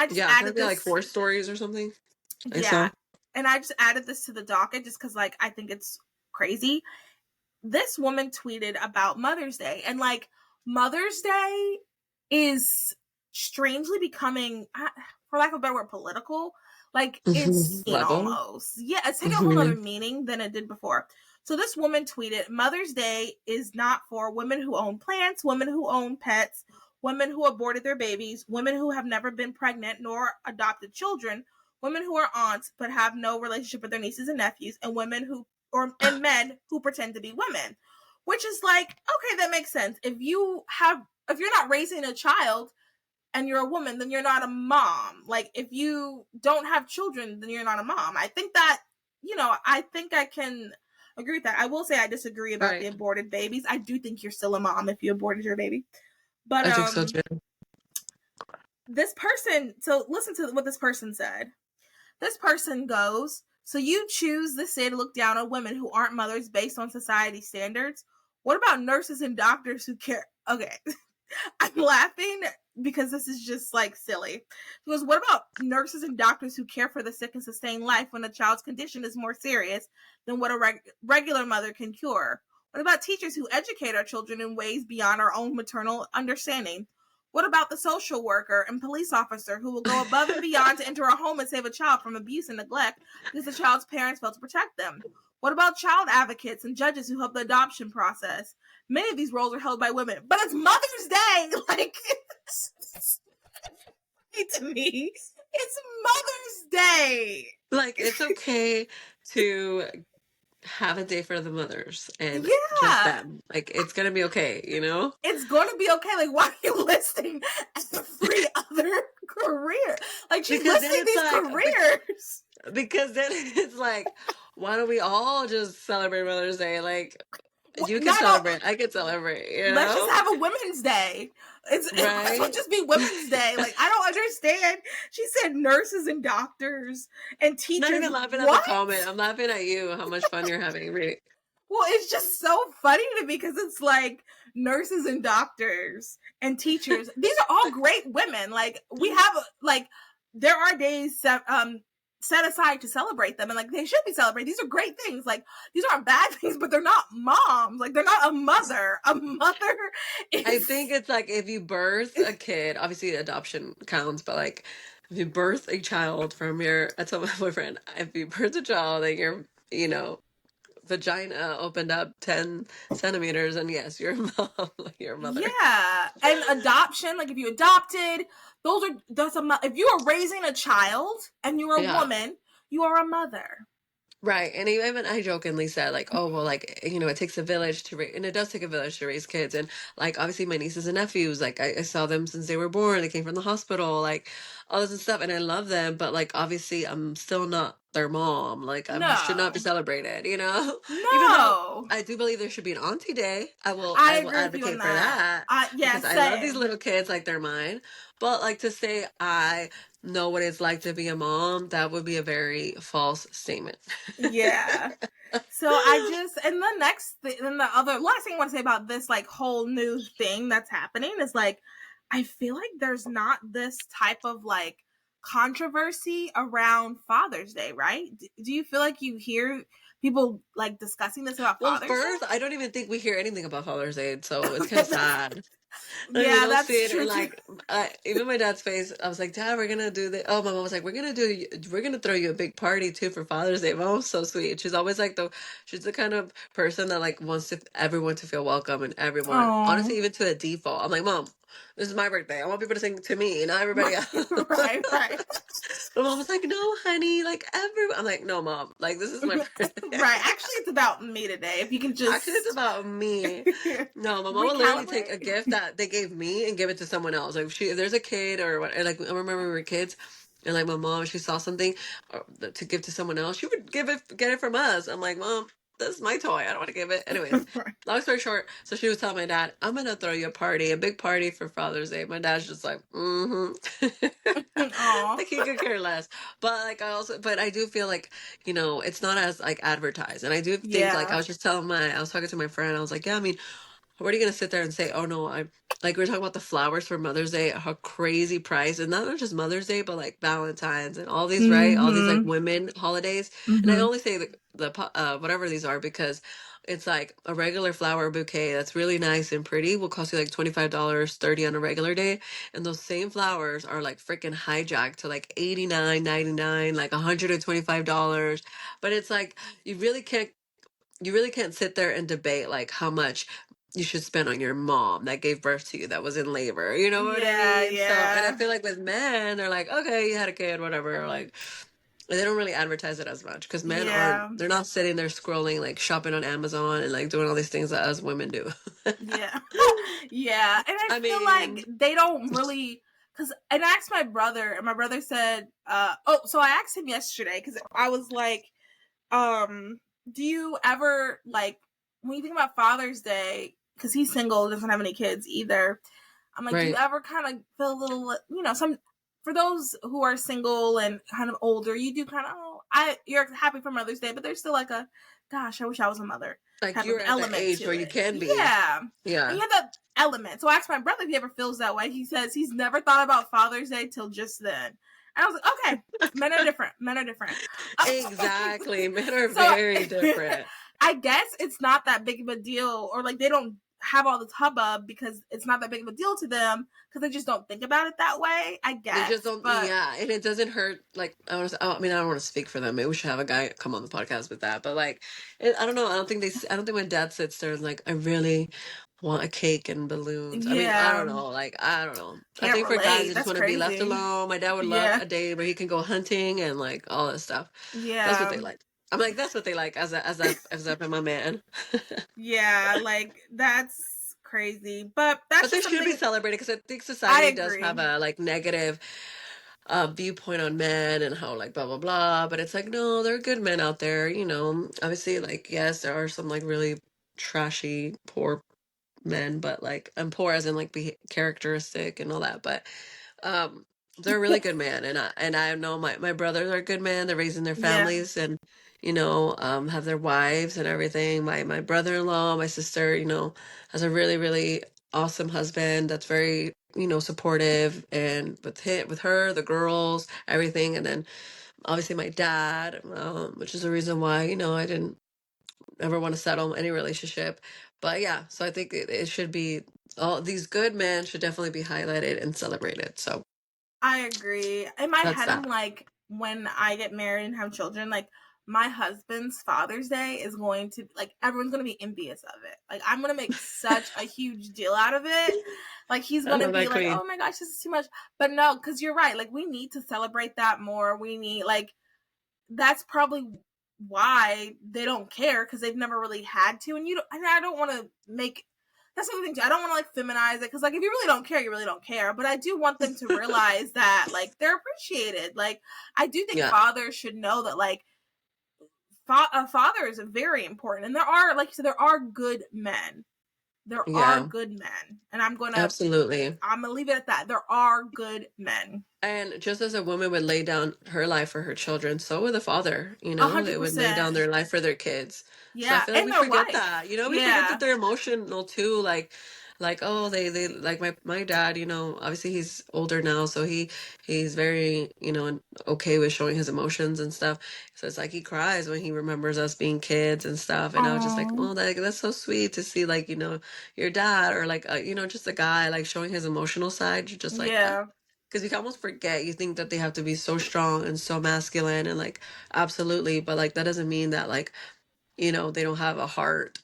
I just Yeah, it's gonna added be like this. 4 stories or something. I Yeah. saw. And I just added this to the docket just because, like, I think it's crazy. This woman tweeted about Mother's Day, and like, Mother's Day is strangely becoming, for lack of a better word, political. Like, insane Level. almost. Yeah, it's taking a whole other meaning than it did before. So this woman tweeted, Mother's Day is not for women who own plants, women who own pets, women who aborted their babies, women who have never been pregnant nor adopted children, women who are aunts but have no relationship with their nieces and nephews, and women who and men who pretend to be women. Which is like, okay, that makes sense. If you're not raising a child and you're a woman, then you're not a mom. Like, if you don't have children, then you're not a mom. I think that, I think I can agree with that. I will say I disagree about the Right. aborted babies. I do think you're still a mom if you aborted your baby. But I think so too. this person, so listen to what this person said. This person goes, so you choose this day to look down on women who aren't mothers based on society standards. What about nurses and doctors who care? Okay. I'm laughing because this is just like silly. He goes, what about nurses and doctors who care for the sick and sustain life when a child's condition is more serious than what a regular mother can cure? What about teachers who educate our children in ways beyond our own maternal understanding? What about the social worker and police officer who will go above and beyond to enter a home and save a child from abuse and neglect because the child's parents failed to protect them? What about child advocates and judges who help the adoption process? Many of these roles are held by women, but it's Mother's Day. Like, to me, it's Mother's Day. Like, it's okay to have a day for the mothers and just Yeah, them. Like, it's gonna be okay, you know? it's going to be okay. Like, why are you listing every other career? Like, she's Because then listing it's these like, careers. because then it's like, why don't we all just celebrate Mother's Day? Like, you can Not all. celebrate, I can celebrate, you Let's just know? have a Women's Day. It might as well Right? just be Women's Day. Like, I don't understand. She said nurses and doctors and Not teachers. even laughing at the What? comment. I'm laughing at you, how much fun you're having. Really. Well, it's just so funny to me because it's like nurses and doctors and teachers. These are all great women. Like, we have like, there are days set aside to celebrate them, and like, they should be celebrated. These are great things. Like, these aren't bad things, but they're not moms. Like, they're not a mother. A mother I is. think it's like if you birth a kid, obviously adoption counts, but like if you birth a child from your, I told my boyfriend, if you birth a child and your, vagina opened up 10 centimeters, and yes, you're a mom, like you're a mother. Yeah, and adoption, like if you adopted, if you are raising a child and you're a Yeah. woman, you are a mother. Right. And even I jokingly said, like, oh, well, like, it takes a village to raise, and it does take a village to raise kids. And like, obviously, my nieces and nephews, like, I saw them since they were born. They came from the hospital, like, all this and stuff. And I love them. But like, obviously, I'm still not their mom. Like, I should not be No, celebrated, Even though no, I do believe there should be an Auntie Day. I I will agree with you on advocate for that. that Yeah, because I love these same. little kids like they're mine. But like to say I know what it's like to be a mom, that would be a very false statement. Yeah. So I just, and the next thing, and the other last thing I want to say about this like whole new thing that's happening is like, I feel like there's not this type of like controversy around Father's Day, right? Do you feel like you hear people like discussing this about Well, Father's first, I Day? don't even think we hear anything about Father's Day, so it's kind of sad. Like we Yeah, don't see that's it, and true too. like even my dad's face, I was like, Dad, we're gonna do the. Oh, my mom was like, we're gonna throw you a big party too for Father's Day. My mom's so sweet. She's always like she's the kind of person that like wants everyone to feel welcome and everyone, Oh, honestly, even to a default. I'm like, Mom, this is my birthday. I want people to sing to me, not everybody else. right, right. My mom was like, no, honey, like everyone. I'm like, no, Mom, like this is my birthday. Right. Actually, it's about me today. If you can Actually, it's just about me. No, my mom would literally take a recalibrate. gift that they gave me and give it to someone else. Like if there's a kid or what, and, like I remember when we were kids, and like my mom, she saw something to give to someone else, she would get it from us. I'm like, Mom, this is my toy. I don't want to give it. Anyways, Right. long story short, so she was telling my dad, I'm gonna throw you a party, a big party for Father's Day. My dad's just like, Aw. like he could care less. But like but I do feel like it's not as like advertised, and I do think like Yeah. I was talking to my friend, I was like, yeah, I mean, what are you gonna sit there and say, oh no, I'm like we are talking about the flowers for Mother's Day, a crazy price, and not just Mother's Day, but like Valentine's and all these, right? All these like Mhm. women holidays. And I Mhm. only say whatever these are because it's like a regular flower bouquet that's really nice and pretty will cost you like $25, 30 on a regular day. And those same flowers are like freaking hijacked to like 89.99, like $125. But it's like you really can't sit there and debate like how much you should spend on your mom that gave birth to you that was in labor. You know what I Yeah, mean? So, and I yeah. feel like with men, they're like, okay, you had a kid, whatever. Like, they don't really advertise it as much because men aren't, Yeah. they're not sitting there scrolling, like shopping on Amazon and like doing all these things that us women do. Yeah. Yeah. And I I feel like mean, they don't really because and I asked my brother and my brother said, oh, so I asked him yesterday because I was like, um, do you ever like when you think about Father's Day, because he's single, doesn't have any kids either. I'm like, do you right. ever kind of feel a little, some for those who are single and kind of older, you do kind of, you're happy for Mother's Day, but there's still like a, gosh, I wish I was a mother Like type of you're at the element age to where you it. can be. Yeah, and Yeah. you have that element. So I asked my brother if he ever feels that way. He says he's never thought about Father's Day till just then. And I was like, okay, men are different. Men are different. Exactly. Men are So very different. I guess it's not that big of a deal, or like they don't have all this hubbub because it's not that big of a deal to them because they just don't think about it that way. I They just guess, don't, but yeah, and it doesn't hurt. Like I mean, I don't want to speak for them. Maybe we should have a guy come on the podcast with that. But like, I don't know. I don't think my dad sits there and like, I really want a cake and balloons. I mean, I yeah, don't know. Like, I don't know. I can't think for guys, relate. they just That's want to be left crazy. alone. My dad would love Yeah, a day where he can go hunting and like all this stuff. That's what yeah, they like. I'm like, that's what they like as my man. yeah. Like that's crazy, but that's But they just should be something celebrated because I think I society does have agree. a like negative viewpoint on men and how like blah blah blah. But it's like no, there are good men out there. You know, obviously like yes, there are some like really trashy poor men, but like I'm poor as in like be characteristic and all that. But um, they're a really good man, and I know my brothers are good men. They're raising their Yeah, families and have their wives and everything. My brother-in-law, my sister, has a really really awesome husband that's very supportive and with her the girls everything, and then obviously my dad, which is the reason why I didn't ever want to settle any relationship. But yeah, so I think it should be all these good men should definitely be highlighted and celebrated. So I agree. In my that's head, I'm that. like, when I get married and have children, like my husband's Father's Day is going to like everyone's going to be envious of it. Like I'm going to make such a huge deal out of it. Like he's I going to love be that like, queen. "Oh my gosh, this is too much." But no, cuz you're right. Like we need to celebrate that more. We need like that's probably why they don't care because they've never really had to. And I don't want to make that's the other thing too. I don't want to like feminize it because like if you really don't care, you really don't care. But I do want them to realize that like they're appreciated. Like I do think Yeah, fathers should know that like a father is very important, and there are like you said there are good men. There are yeah, good men, and absolutely. I'm gonna leave it at that. There are good men. And just as a woman would lay down her life for her children, so would a father, A they hundred would lay down percent. their life for their kids. So I Yeah, feel like and we their forget that. wife. We forget that Yeah. they're emotional too. Like oh they like my dad, obviously he's older now, so he's very, okay with showing his emotions and stuff. So it's like he cries when he remembers us being kids and stuff. And I was just like, Oh. oh that's so sweet to see like, your dad or like just a guy like showing his emotional side. You're just like, ah, Yeah. because you can almost forget. You think that they have to be so strong and so masculine and like absolutely, but like that doesn't mean that like they don't have a heart.